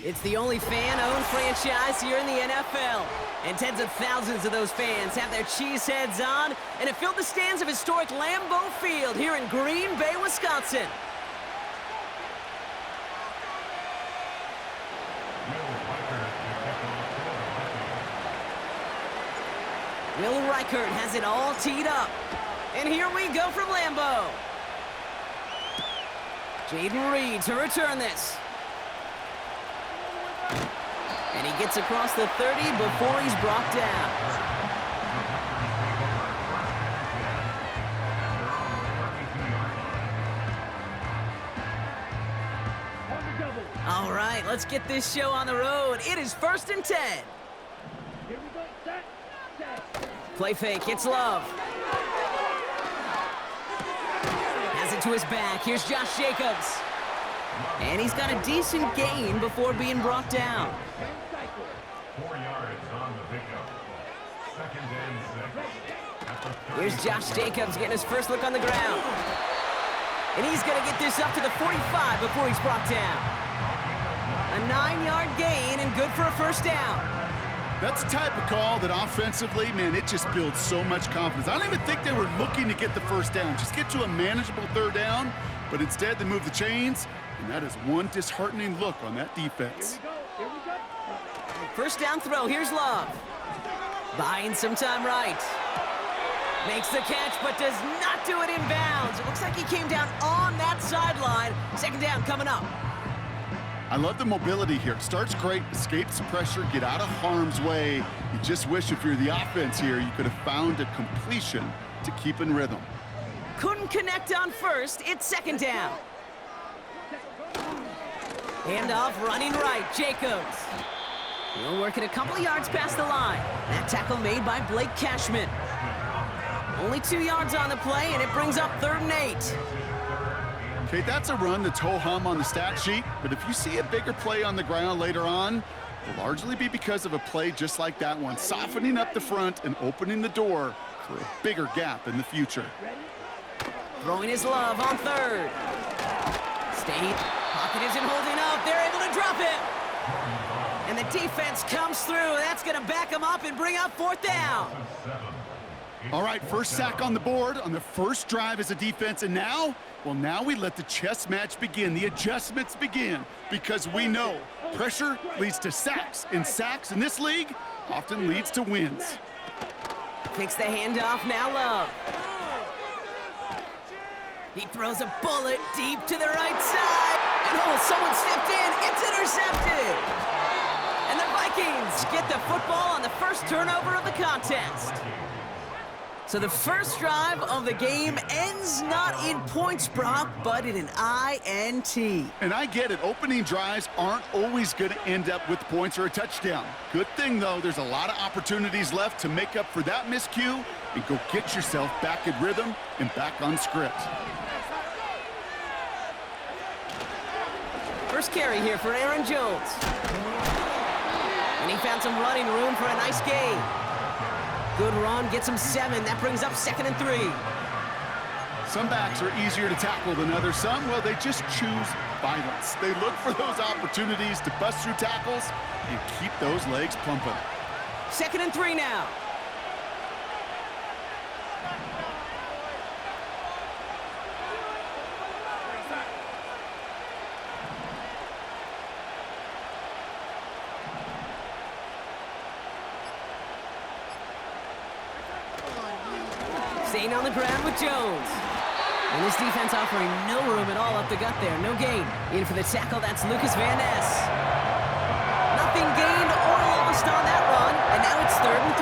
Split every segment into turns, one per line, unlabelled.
It's the only fan-owned franchise here in the NFL. And tens of thousands of those fans have their cheese heads on, and it filled the stands of historic Lambeau Field here in Green Bay, Wisconsin. Will Reichert has it all teed up. And here we go from Lambeau. Jaden Reed to return this. And he gets across the 30 before he's brought down. All right, let's get this show on the road. It is 1st and 10. Play fake, it's Love. Has it to his back. Here's Josh Jacobs. And he's got a decent gain before being brought down.
4 yards on the pickup. 2nd and 6.
Here's Josh Jacobs getting his first look on the ground. And he's going to get this up to the 45 before he's brought down. A 9-yard gain and good for a first down.
That's the type of call that offensively, man, it just builds so much confidence. I don't even think they were looking to get the first down. Just get to a manageable 3rd down, but instead they move the chains, and that is one disheartening look on that defense.
First down throw, here's Love. Buying some time right. Makes the catch, but does not do it in bounds. It looks like he came down on that sideline. 2nd down coming up.
I love the mobility here. Starts great, escapes pressure, get out of harm's way. You just wish if you're the offense here, you could have found a completion to keep in rhythm.
Couldn't connect on first. It's 2nd down. Handoff running right, Jacobs. He'll work it a couple of yards past the line. That tackle made by Blake Cashman. Only 2 yards on the play, and it brings up 3rd and 8.
Okay, that's a run that's ho-hum on the stat sheet, but if you see a bigger play on the ground later on, it'll largely be because of a play just like that one, softening up the front and opening the door for a bigger gap in the future.
Throwing his Love on 3rd. State, pocket isn't holding up. They're able to drop it. And the defense comes through. That's going to back them up and bring up 4th down.
All right, first sack on the board on the first drive as a defense, and now, well, now we let the chess match begin, the adjustments begin, because we know pressure leads to sacks, and sacks in this league often leads to wins.
Takes the handoff, now Love. He throws a bullet deep to the right side, and oh, someone stepped in, it's intercepted! And the Vikings get the football on the first turnover of the contest. So the first drive of the game ends not in points, Brock, but in an INT.
And I get it. Opening drives aren't always going to end up with points or a touchdown. Good thing, though, there's a lot of opportunities left to make up for that miscue and go get yourself back in rhythm and back on script.
First carry here for Aaron Jones. And he found some running room for a nice gain. Good run, gets him 7. That brings up 2nd and 3.
Some backs are easier to tackle than others. Some, well, they just choose violence. They look for those opportunities to bust through tackles and keep those legs pumping.
2nd and 3 now. Staying on the ground with Jones. And this defense offering no room at all up the gut there. No gain. In for the tackle, that's Lucas Van Ness. Nothing gained or lost on that run. And now it's 3rd and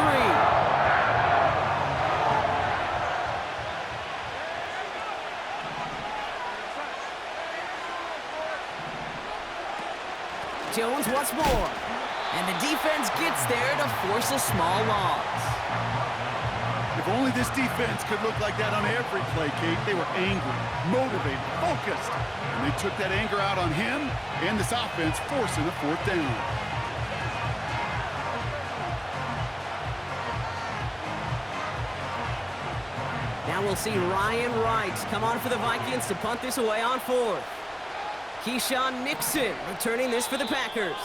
3. Jones once more. And the defense gets there to force a small loss.
If only this defense could look like that on every play, Kate. They were angry, motivated, focused. And they took that anger out on him and this offense, forcing a 4th down.
Now we'll see Ryan Wright come on for the Vikings to punt this away on 4th. Keyshawn Nixon returning this for the Packers.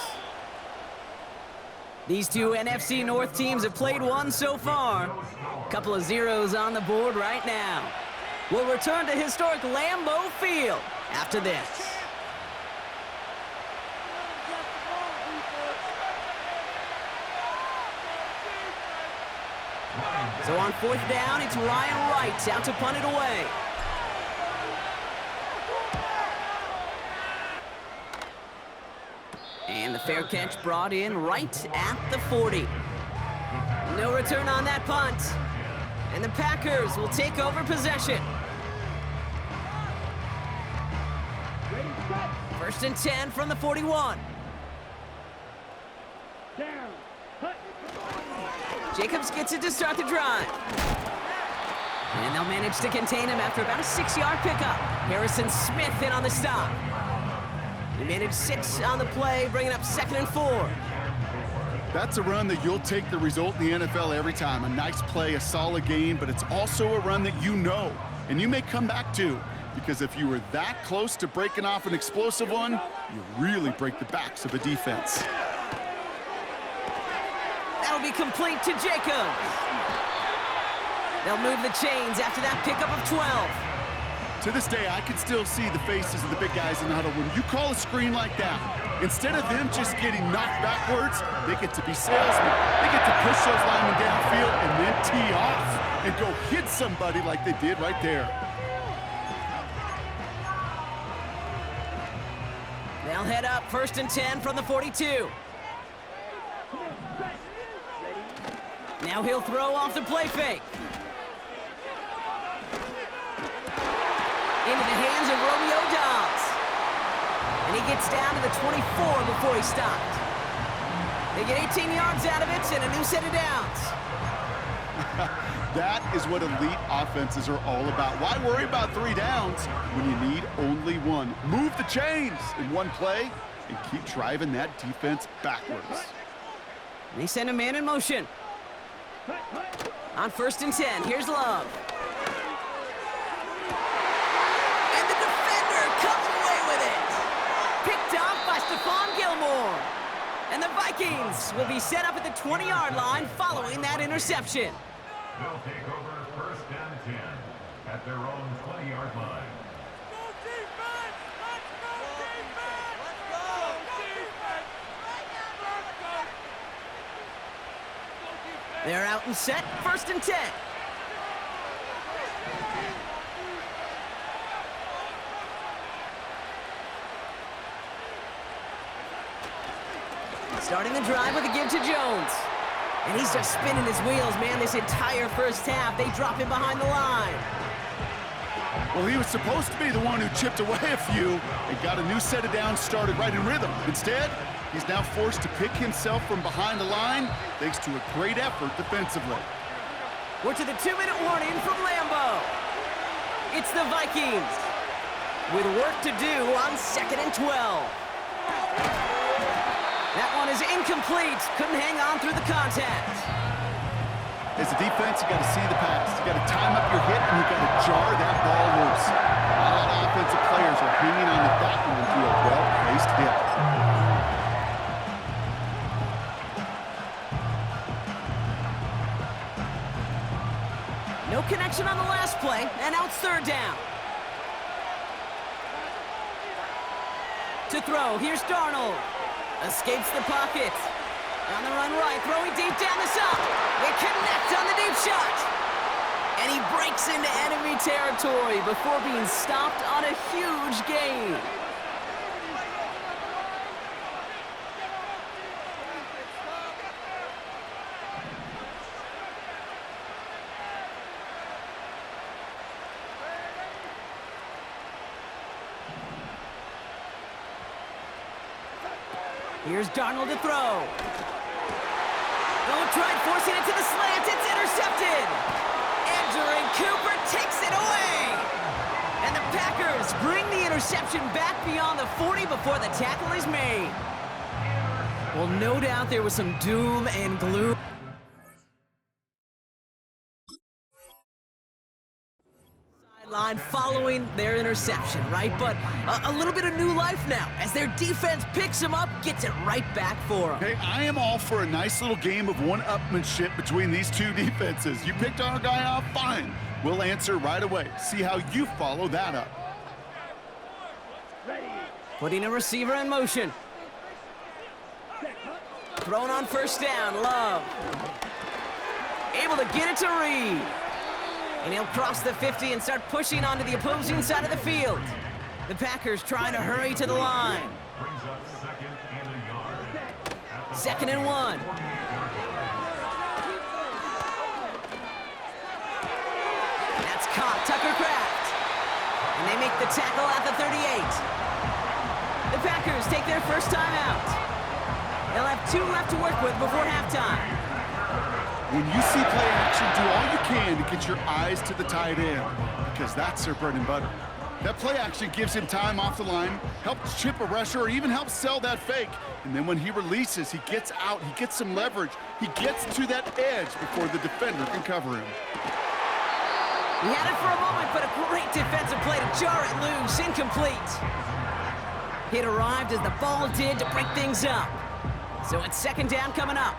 These two NFC North teams have played one so far. Couple of zeros on the board right now. We'll return to historic Lambeau Field after this. So on fourth down, it's Ryan Wright out to punt it away. And the fair catch brought in right at the 40. No return on that punt. And the Packers will take over possession. First and 10 from the 41. Jacobs gets it to start the drive. And they'll manage to contain him after about a 6-yard pickup. Harrison Smith in on the stop. He managed 6 on the play, bringing up 2nd and 4.
That's a run that you'll take the result in the NFL every time. A nice play, a solid game, but it's also a run that you know, and you may come back to, because if you were that close to breaking off an explosive one, you really break the backs of a defense.
That'll be complete to Jacobs. They'll move the chains after that pickup of 12.
To this day, I can still see the faces of the big guys in the huddle. When you call a screen like that, instead of them just getting knocked backwards, they get to be salesmen. They get to push those linemen downfield and then tee off and go hit somebody like they did right there.
They'll head up first and 10 from the 42. Now he'll throw off the play fake. Into the hands of Romeo Dobbs. And he gets down to the 24 before he stopped. They get 18 yards out of it and a new set of downs.
That is what elite offenses are all about. Why worry about 3 downs when you need only 1? Move the chains in one play and keep driving that defense backwards.
And they send a man in motion. On first and 10, here's Love. And the defender comes away with it. Picked off by Stephon Gilmore. And the Vikings will be set up at the 20-yard line following that interception.
They'll take over first and 10 at their own 20-yard line.
They're out and set, first and 10. Starting the drive with a give to Jones. And he's just spinning his wheels, man, this entire first half. They drop him behind the line.
Well, he was supposed to be the one who chipped away a few and got a new set of downs started right in rhythm. Instead, he's now forced to pick himself from behind the line thanks to a great effort defensively.
We're to the 2-minute warning from Lambeau. It's the Vikings with work to do on 2nd and 12. That one is incomplete. Couldn't hang on through the contact.
As a defense, you got to see the pass. You got to time up your hit, and you got to jar that ball loose. A lot of offensive players are hanging on to that one to a well-placed hit.
No connection on the last play, and now it's 3rd down. To throw, here's Darnold. Escapes the pocket. On the run right, throwing deep down the side. They connect on the deep shot. And he breaks into enemy territory before being stopped on a huge gain. Here's Darnold to throw. Noah tried forcing it to the slant. It's intercepted. Andrew Cooper takes it away. And the Packers bring the interception back beyond the 40 before the tackle is made. Well, no doubt there was some doom and gloom. sideline following their interception, right? But a little bit of new life now as their defense picks them up, gets it right back for them.
Hey, I am all for a nice little game of one-upmanship between these two defenses. You picked our guy off, fine. We'll answer right away. See how you follow that up.
Putting a receiver in motion. Thrown on first down, Love. Able to get it to Reed. And he'll cross the 50 and start pushing onto the opposing side of the field. The Packers trying to hurry to the line.
Brings up 2nd and a yard.
2nd and 1. That's caught, Tucker Kraft. And they make the tackle at the 38. The Packers take their first time out. They'll have 2 left to work with before halftime.
When you see play action, do all you can to get your eyes to the tight end, because that's their bread and butter. That play action gives him time off the line, helps chip a rusher, or even helps sell that fake. And then when he releases, he gets out, he gets some leverage. He gets to that edge before the defender can cover him.
He had it for a moment, but a great defensive play to jar it loose, incomplete. It arrived as the ball did to break things up. So it's 2nd down coming up.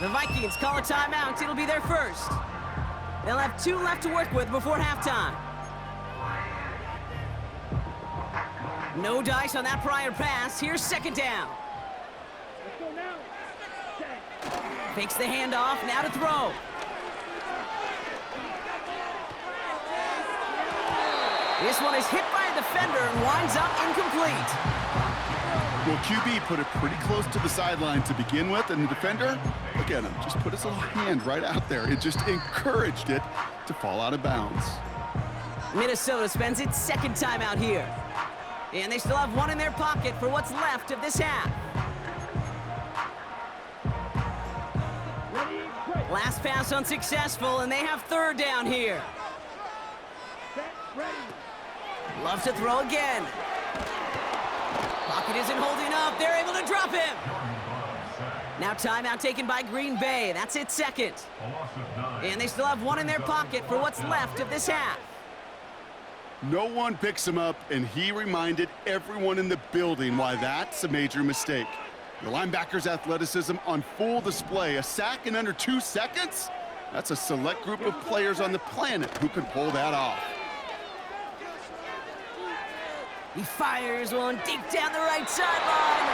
The Vikings call a timeout. It'll be their first. They'll have 2 left to work with before halftime. No dice on that prior pass. Here's 2nd down. Fakes the handoff. Now to throw. This one is hit by a defender and winds up incomplete.
Well, QB put it pretty close to the sideline to begin with, and the defender, look at him, just put his little hand right out there. It just encouraged it to fall out of bounds.
Minnesota spends its 2nd time out here. And they still have 1 in their pocket for what's left of this half. Last pass unsuccessful, and they have 3rd down here. Love to throw again. Pocket isn't holding up. They're able to drop him. Now timeout taken by Green Bay. That's its 2nd. And they still have 1 in their pocket for what's left of this half.
No one picks him up, and he reminded everyone in the building why that's a major mistake. The linebacker's athleticism on full display. A sack in under 2 seconds? That's a select group of players on the planet who can pull that off.
He fires one deep down the right sideline.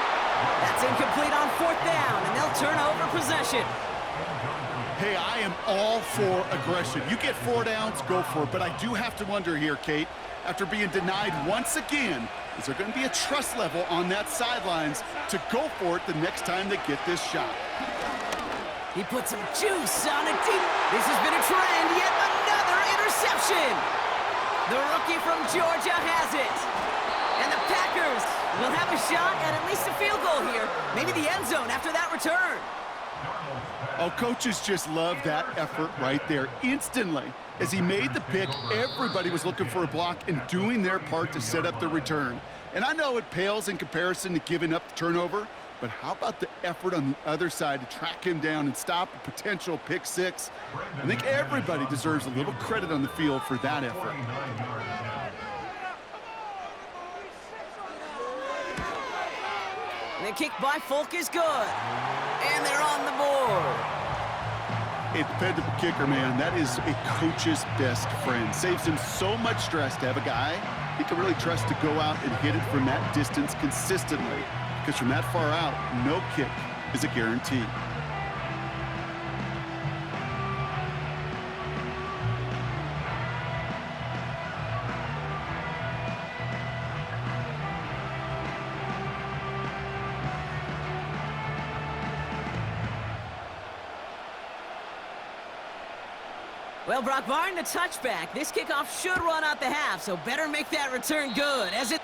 That's incomplete on 4th down, and they'll turn over possession.
Hey, I am all for aggression. You get 4 downs, go for it. But I do have to wonder here, Kate, after being denied once again, is there going to be a trust level on that sidelines to go for it the next time they get this shot?
He put some juice on it deep. This has been a trend, yet another interception. The rookie from Georgia has it. And the Packers will have a shot at least a field goal here. Maybe the end zone after that return.
Oh, coaches just love that effort right there. Instantly, as he made the pick, everybody was looking for a block and doing their part to set up the return. And I know it pales in comparison to giving up the turnover, but how about the effort on the other side to track him down and stop a potential pick 6? I think everybody deserves a little credit on the field for that effort.
The kick by Folk is good. And they're on the board.
A dependable kicker, man, that is a coach's best friend. Saves him so much stress to have a guy he can really trust to go out and hit it from that distance consistently. Because from that far out, no kick is a guarantee.
Well, Brock, barring the touchback, this kickoff should run out the half, so better make that return good as it...